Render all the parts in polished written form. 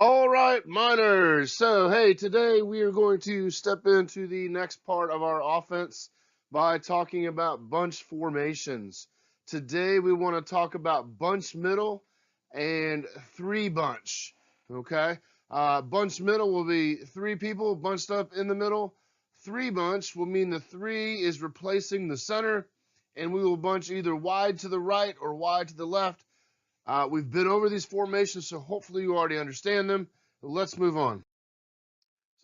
All right, miners. So, hey, today we are going to step into the next part of our offense by talking about bunch formations. Today we want to talk about bunch middle and three bunch. Okay? Bunch middle will be three people bunched up in the middle. Three bunch will mean the three is replacing the center, and we will bunch either wide to the right or wide to the left. We've been over these formations, so hopefully you already understand them. Let's move on.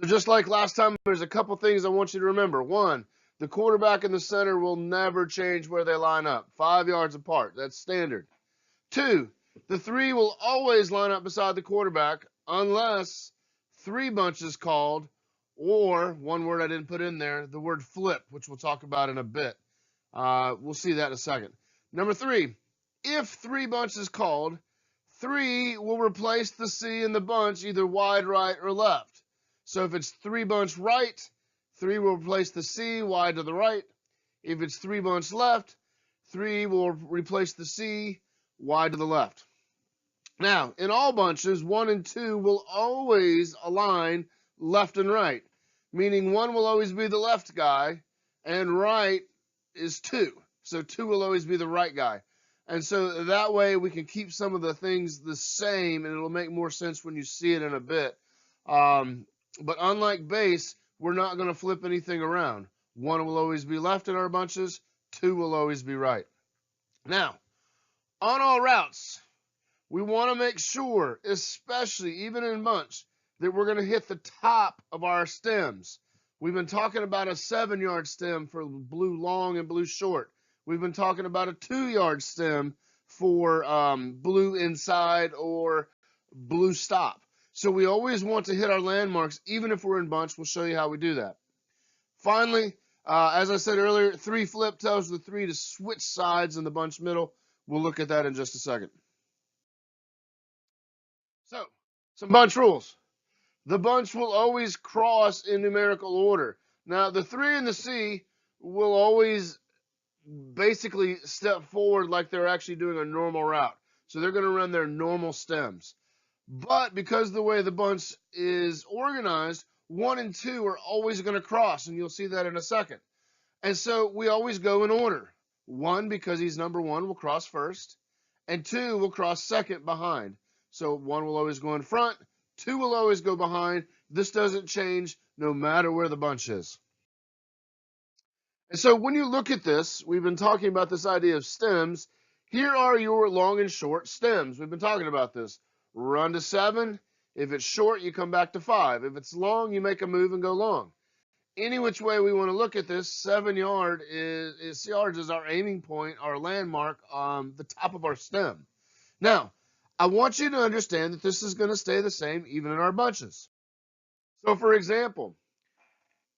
So just like last time, there's a couple things I want you to remember. One, the quarterback and the center will never change where they line up, 5 yards apart. That's standard. Two, the three will always line up beside the quarterback unless three bunches called, or one word I didn't put in there, the word flip, which we'll talk about in a bit. We'll see that in a second. Number three, if three bunches called, three will replace the C in the bunch either wide, right, or left. So if it's three bunch right, three will replace the C wide to the right. If it's three bunch left, three will replace the C wide to the left. Now, in all bunches, one and two will always align left and right, meaning one will always be the left guy and right is two. So two will always be the right guy. And so that way we can keep some of the things the same, and it'll make more sense when you see it in a bit. But unlike base, we're not going to flip anything around. One will always be left in our bunches. Two will always be right. Now, on all routes, we want to make sure, especially even in bunch, that we're going to hit the top of our stems. We've been talking about a 7-yard stem for blue long and blue short. We've been talking about a 2-yard stem for blue inside or blue stop. So we always want to hit our landmarks, even if we're in bunch. We'll show you how we do that. Finally, as I said earlier, three flip tells the three to switch sides in the bunch middle. We'll look at that in just a second. So, some bunch rules. The bunch will always cross in numerical order. Now, the three and the C will always basically step forward like they're actually doing a normal route. So they're going to run their normal stems. But because the way the bunch is organized, one and two are always going to cross, and you'll see that in a second. And so we always go in order. One, because he's number one, will cross first, and two will cross second behind. So one will always go in front, two will always go behind. This doesn't change no matter where the bunch is. And so when you look at this, we've been talking about this idea of stems. Here are your long and short stems. We've been talking about this. Run to 7. If it's short, you come back to 5. If it's long, you make a move and go long. Any which way we want to look at this, 7 yards is our aiming point, our landmark on the top of our stem. Now, I want you to understand that this is going to stay the same even in our bunches. So for example,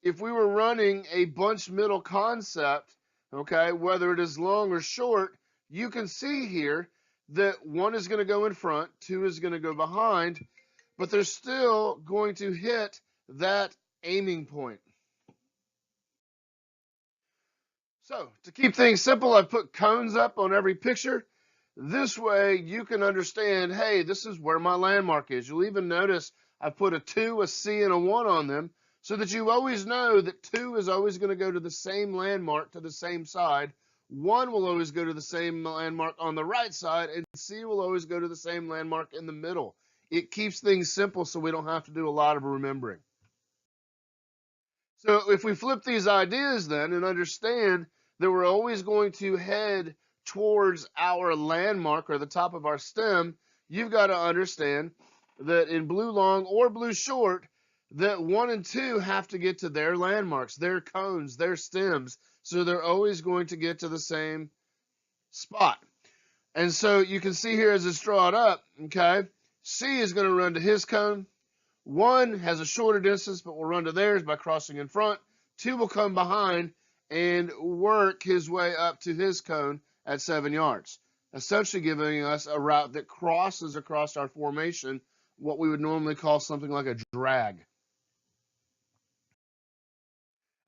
if we were running a bunch middle concept, okay, whether it is long or short, you can see here that one is going to go in front, two is going to go behind, but they're still going to hit that aiming point. So to keep things simple, I've put cones up on every picture. This way you can understand, hey, this is where my landmark is. You'll even notice I put a 2, a C, and a 1 on them so that you always know that 2 is always going to go to the same landmark to the same side. 1 will always go to the same landmark on the right side, and C will always go to the same landmark in the middle. It keeps things simple so we don't have to do a lot of remembering. So if we flip these ideas then and understand that we're always going to head towards our landmark or the top of our stem, you've got to understand that in blue long or blue short, that 1 and 2 have to get to their landmarks, their cones, their stems. So they're always going to get to the same spot. And so you can see here as it's drawn up, okay, C is going to run to his cone. 1 has a shorter distance, but will run to theirs by crossing in front. 2 will come behind and work his way up to his cone at 7 yards, essentially giving us a route that crosses across our formation, what we would normally call something like a drag.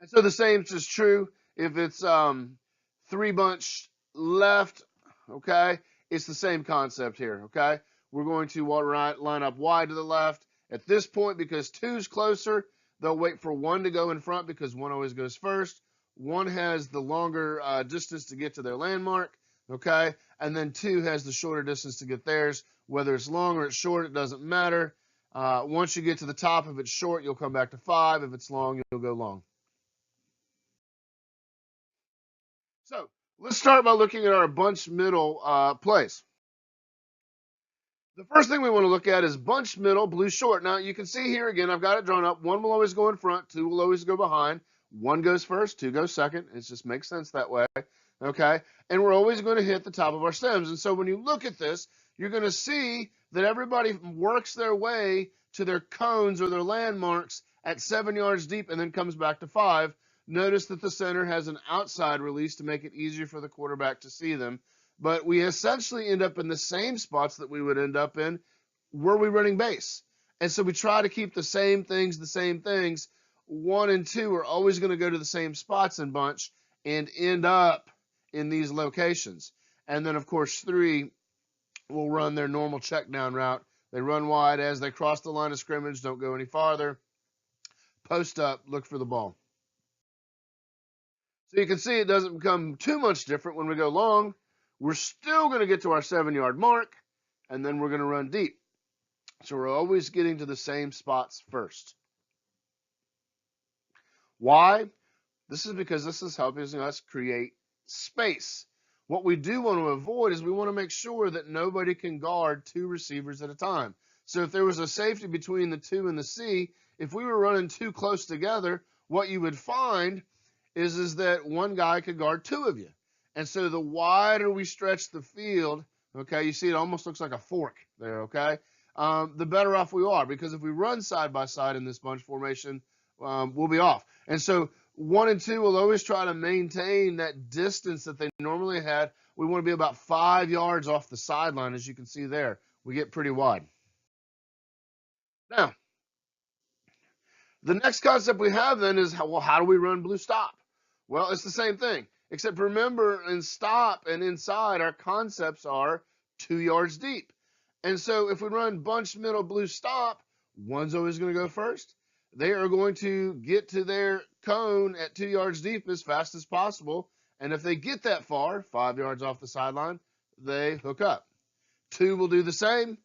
And so the same is true if it's 3 bunch left, okay? It's the same concept here, okay? we're going to line up wide to the left. At this point, because 2's closer, they'll wait for 1 to go in front because 1 always goes first. 1 has the longer distance to get to their landmark, okay? And then 2 has the shorter distance to get theirs. Whether it's long or it's short, it doesn't matter. Once you get to the top, if it's short, you'll come back to 5. If it's long, you'll go long. So let's start by looking at our bunch middle plays. The first thing we want to look at is bunch middle, blue short. Now, you can see here again, I've got it drawn up. 1 will always go in front, 2 will always go behind. 1 goes first, 2 goes second. It just makes sense that way, okay? And we're always going to hit the top of our stems. And so when you look at this, you're going to see that everybody works their way to their cones or their landmarks at 7 yards deep and then comes back to 5. Notice that the center has an outside release to make it easier for the quarterback to see them. But we essentially end up in the same spots that we would end up in were we running base. And so we try to keep the same things the same things. 1 and 2 are always going to go to the same spots in bunch and end up in these locations. And then, of course, 3 will run their normal check down route. They run wide as they cross the line of scrimmage, don't go any farther. Post up, look for the ball. So you can see it doesn't become too much different when we go long. We're still going to get to our 7-yard mark, and then we're going to run deep. So we're always getting to the same spots first. Why? This is because this is helping us create space. What we do want to avoid is we want to make sure that nobody can guard 2 receivers at a time. So if there was a safety between the 2 and the C, if we were running 2 close together, what you would find is that one guy could guard 2 of you. And so the wider we stretch the field, okay, you see it almost looks like a fork there, okay, the better off we are, because if we run side by side in this bunch formation, we'll be off. And so 1 and 2 will always try to maintain that distance that they normally had. We want to be about 5 yards off the sideline, as you can see there. We get pretty wide. Now, the next concept we have then is, well, how do we run blue stop? Well, it's the same thing, except remember, in stop and inside, our concepts are 2 yards deep. And so if we run bunch middle blue stop, 1's always going to go first. They are going to get to their cone at 2 yards deep as fast as possible. And if they get that far, 5 yards off the sideline, they hook up. 2 will do the same,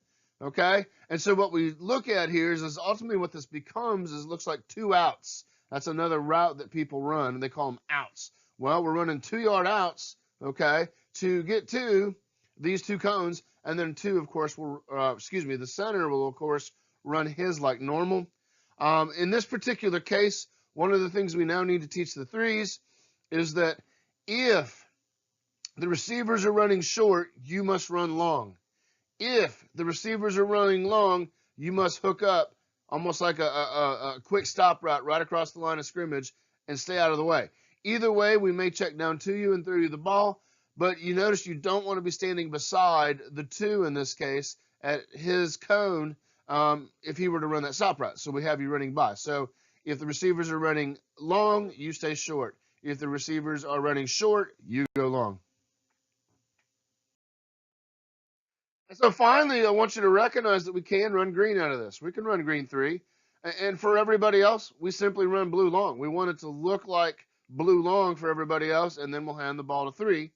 okay? And so what we look at here is ultimately what this becomes is, looks like 2 outs. That's another route that people run, and they call them outs. Well, we're running 2-yard outs, okay, to get to these 2 cones, and then 2, of course, will, the center will, of course, run his like normal. In this particular case, one of the things we now need to teach the 3s is that if the receivers are running short, you must run long. If the receivers are running long, you must hook up almost like a quick stop route right across the line of scrimmage and stay out of the way. Either way, we may check down to you and throw you the ball, but you notice you don't want to be standing beside the 2 in this case at his cone if he were to run that stop route. So we have you running by. So if the receivers are running long, you stay short. If the receivers are running short, you go long. And so finally, I want you to recognize that we can run green out of this. We can run green 3. And for everybody else, we simply run blue long. We want it to look like blue long for everybody else, and then we'll hand the ball to 3.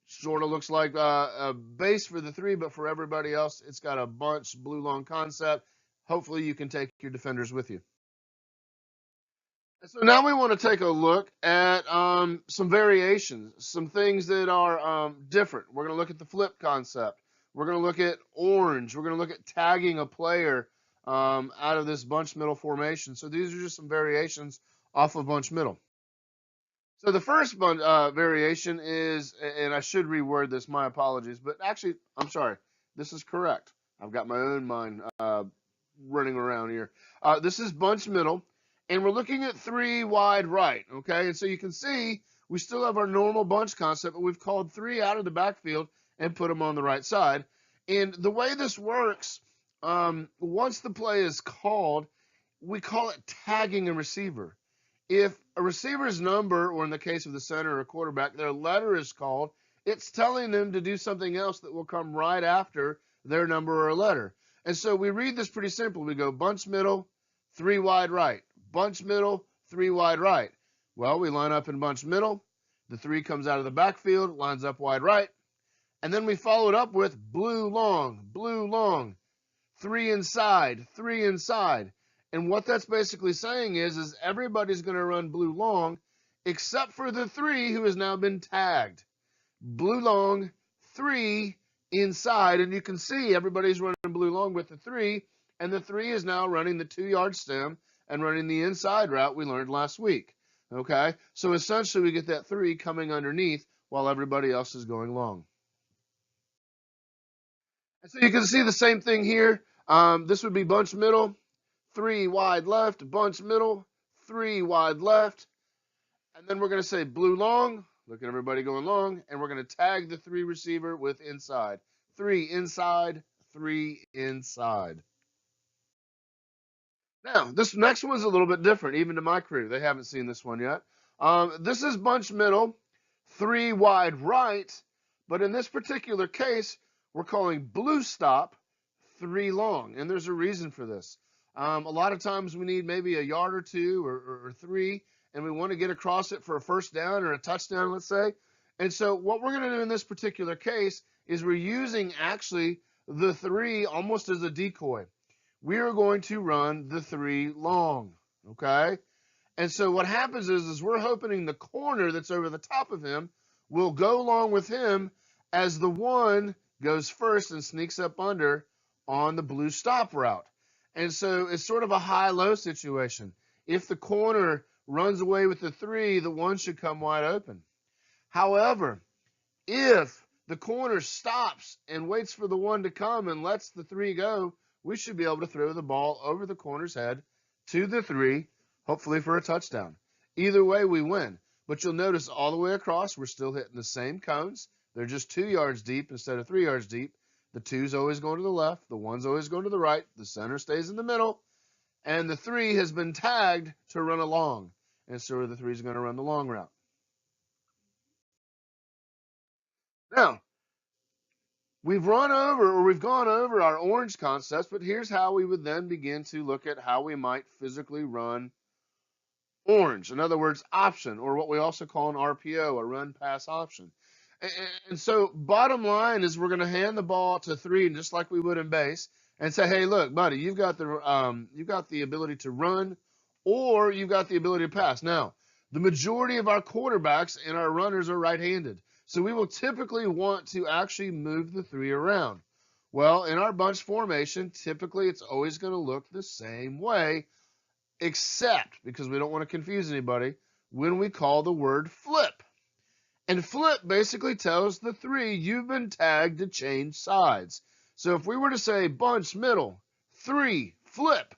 Sort of looks like a base for the 3, but for everybody else, it's got a bunch blue long concept. Hopefully you can take your defenders with you. And so now we want to take a look at some variations, some things that are different. We're going to look at the flip concept. We're going to look at orange. We're going to look at tagging a player out of this bunch middle formation. So these are just some variations off of bunch middle. So the first variation is, and I should reword this, my apologies, but actually, I'm sorry, this is correct. I've got my own mind running around here. This is bunch middle, and we're looking at 3 wide right, okay? And so you can see we still have our normal bunch concept, but we've called 3 out of the backfield and put them on the right side. And the way this works, once the play is called, we call it tagging a receiver. If a receiver's number, or in the case of the center or quarterback, their letter is called, It's telling them to do something else that will come right after their number or letter. And so we read this pretty simple. We go bunch middle, 3 wide right. Bunch middle, 3 wide right. Well, we line up in bunch middle. The 3 comes out of the backfield, lines up wide right. And then we follow it up with blue long, 3 inside, 3 inside. And what that's basically saying is everybody's going to run blue long except for the 3 who has now been tagged. Blue long, 3 inside. And you can see everybody's running blue long with the 3. And the 3 is now running the 2-yard stem and running the inside route we learned last week. Okay? So essentially we get that 3 coming underneath while everybody else is going long. And so you can see the same thing here. This would be bunch middle, 3 wide left, bunch middle, 3 wide left. And then we're going to say blue long. Look at everybody going long. And we're going to tag the 3 receiver with inside. 3 inside, 3 inside. Now, this next one's a little bit different, even to my crew. They haven't seen this one yet. This is bunch middle, 3 wide right. But in this particular case, we're calling blue stop 3 long. And there's a reason for this. A lot of times we need maybe a yard or 2 or 3, and we want to get across it for a first down or a touchdown, let's say. And so what we're going to do in this particular case is we're using actually the 3 almost as a decoy. We are going to run the 3 long, okay? And so what happens is we're hoping the corner that's over the top of him will go along with him as the 1 goes first and sneaks up under on the blue stop route. And so it's sort of a high-low situation. If the corner runs away with the 3, the 1 should come wide open. However, if the corner stops and waits for the 1 to come and lets the 3 go, we should be able to throw the ball over the corner's head to the 3, hopefully for a touchdown. Either way, we win. But you'll notice all the way across, we're still hitting the same cones. They're just 2 yards deep instead of 3 yards deep. The 2's always going to the left. The 1's always going to the right. The center stays in the middle. And the 3 has been tagged to run along. And so the 3's going to run the long route. Now, we've gone over our orange concepts, but here's how we would then begin to look at how we might physically run orange. In other words, option, or what we also call an RPO, a run pass option. And so bottom line is we're going to hand the ball to 3 just like we would in base and say, hey, look, buddy, you've got the ability to run or you've got the ability to pass. Now, the majority of our quarterbacks and our runners are right-handed. So we will typically want to actually move the 3 around. Well, in our bunch formation, typically it's always going to look the same way, except, because we don't want to confuse anybody, when we call the word flip. And flip basically tells the 3 you've been tagged to change sides. So if we were to say bunch middle, 3, flip,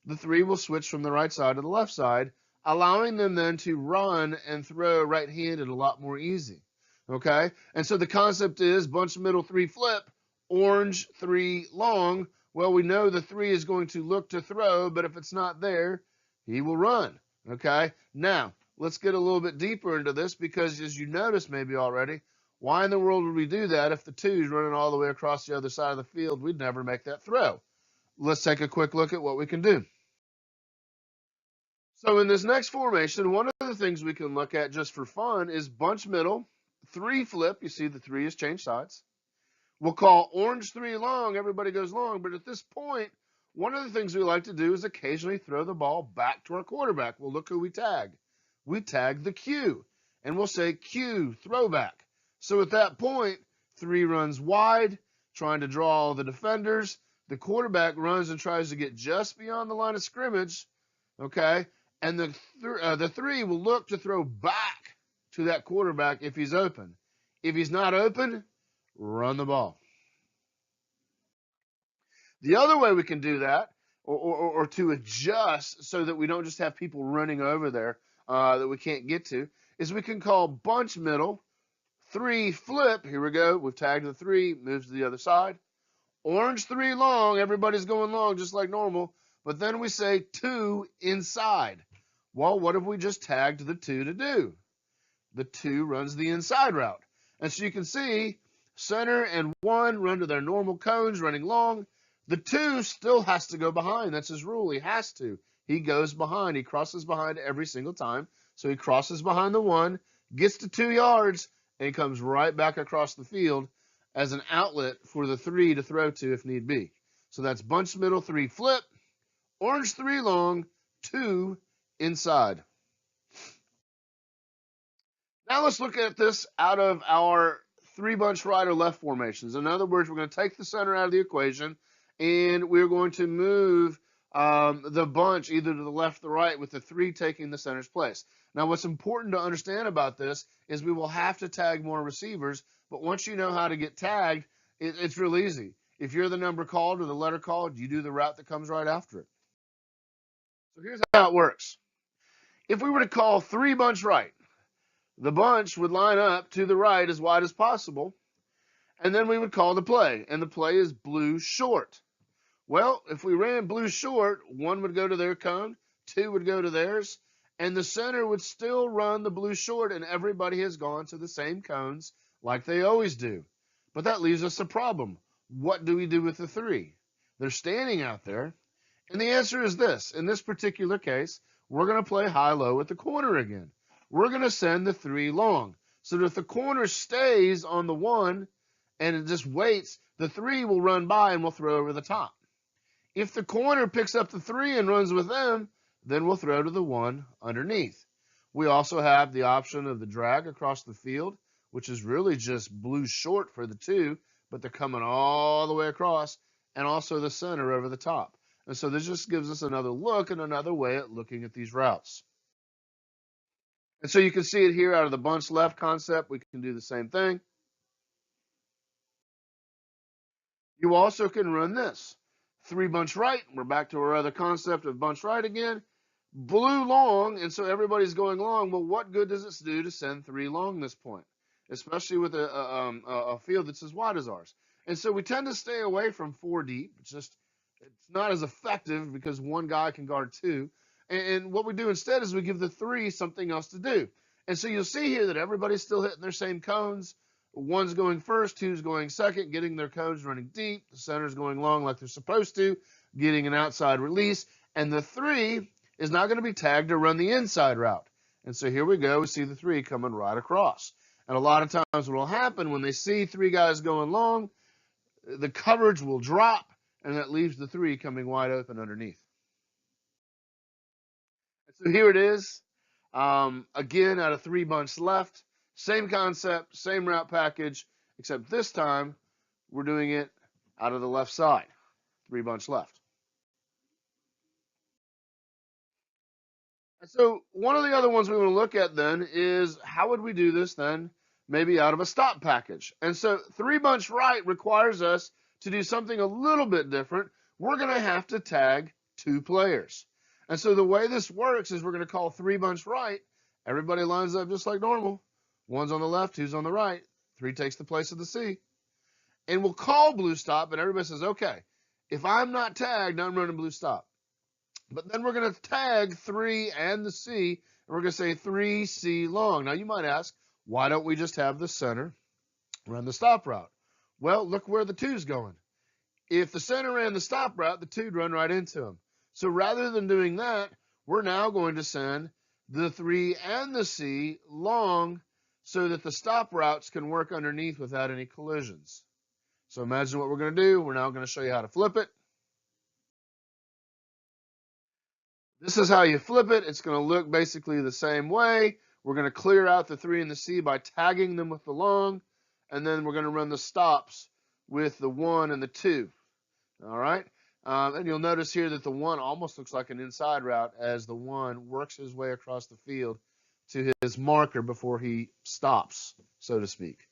the 3 will switch from the right side to the left side, allowing them then to run and throw right-handed a lot more easy. Okay? And so the concept is bunch middle, 3, flip, orange, 3, long. Well, we know the 3 is going to look to throw, but if it's not there, he will run. Okay? Now, let's get a little bit deeper into this because, as you noticed maybe already, why in the world would we do that if the 2's running all the way across the other side of the field? We'd never make that throw. Let's take a quick look at what we can do. So in this next formation, one of the things we can look at just for fun is bunch middle, 3 flip. You see the 3 has changed sides. We'll call orange 3 long. Everybody goes long. But at this point, one of the things we like to do is occasionally throw the ball back to our quarterback. Well, look who we tag. We tag the Q. And we'll say Q, throwback. So at that point, 3 runs wide, trying to draw all the defenders. The quarterback runs and tries to get just beyond the line of scrimmage. Okay? And the 3 will look to throw back to that quarterback if he's open. If he's not open, run the ball. The other way we can do that, or to adjust so that we don't just have people running over there that we can't get to, is we can call bunch middle, 3 flip. Here we go. We've tagged the 3, moves to the other side. Orange 3 long. Everybody's going long just like normal. But then we say 2 inside. Well, what have we just tagged the 2 to do? The 2 runs the inside route. And so you can see center and 1 run to their normal cones running long. The 2 still has to go behind. That's his rule. He has to. He goes behind. He crosses behind every single time. So he crosses behind the 1, gets to 2 yards, and he comes right back across the field as an outlet for the 3 to throw to if need be. So that's bunch middle, 3 flip, orange 3 long, 2 inside. Now let's look at this out of our 3 bunch right or left formations. In other words, we're going to take the center out of the equation, and we're going to move the bunch either to the left or the right with the 3 taking the center's place. Now what's important to understand about this is we will have to tag more receivers, but once you know how to get tagged, it's real easy. If you're the number called or the letter called, you do the route that comes right after it. So here's how it works. If we were to call 3 bunch right, the bunch would line up to the right as wide as possible, and then we would call the play, and the play is blue short. Well, if we ran blue short, 1 would go to their cone, 2 would go to theirs, and the center would still run the blue short, and everybody has gone to the same cones like they always do. But that leaves us a problem. What do we do with the 3? They're standing out there, and the answer is this. In this particular case, we're going to play high-low at the corner again. We're going to send the 3 long. So that if the corner stays on the 1 and it just waits, the 3 will run by and we'll throw over the top. If the corner picks up the 3 and runs with them, then we'll throw to the 1 underneath. We also have the option of the drag across the field, which is really just blue short for the 2, but they're coming all the way across, and also the center over the top. And so this just gives us another look and another way at looking at these routes. And so you can see it here out of the bunch left concept. We can do the same thing. You also can run this. 3 bunch right. We're back to our other concept of bunch right again. Blue long, and so everybody's going long. Well, what good does it do to send 3 long this point, especially with a field that's as wide as ours? And so we tend to stay away from 4 deep. It's not as effective because 1 guy can guard 2. And what we do instead is we give the 3 something else to do. And so you'll see here that everybody's still hitting their same cones. 1's going first, 2's going second, getting their cones running deep. The center's going long like they're supposed to, getting an outside release. And the 3 is not going to be tagged to run the inside route. And so here we go. We see the 3 coming right across. And a lot of times what will happen when they see 3 guys going long, the coverage will drop, and that leaves the 3 coming wide open underneath. So here it is. Again, out of 3 bunch left. Same concept, same route package, except this time we're doing it out of the left side. 3 bunch left. And so one of the other ones we want to look at then is how would we do this then, maybe out of a stop package. And so 3 bunch right requires us to do something a little bit different. We're going to have to tag 2 players. And so the way this works is we're going to call 3 bunch right. Everybody lines up just like normal. 1's on the left, 2's on the right. 3 takes the place of the C. And we'll call blue stop, and everybody says, okay, if I'm not tagged, I'm running blue stop. But then we're going to tag 3 and the C, and we're going to say 3C long. Now you might ask, why don't we just have the center run the stop route? Well, look where the 2's going. If the center ran the stop route, the 2'd run right into him. So rather than doing that, we're now going to send the 3 and the C long so that the stop routes can work underneath without any collisions. So imagine what we're going to do. We're now going to show you how to flip it. This is how you flip it. It's going to look basically the same way. We're going to clear out the 3 and the C by tagging them with the long, and then we're going to run the stops with the 1 and the 2. All right? And you'll notice here that the 1 almost looks like an inside route as the 1 works his way across the field to his marker before he stops, so to speak.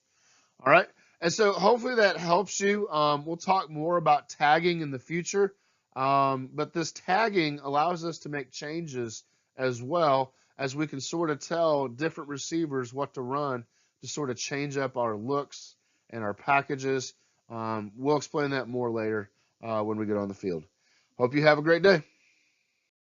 All right? And so hopefully that helps you. We'll talk more about tagging in the future. But this tagging allows us to make changes as well, as we can sort of tell different receivers what to run to sort of change up our looks and our packages. We'll explain that more later when we get on the field. Hope you have a great day.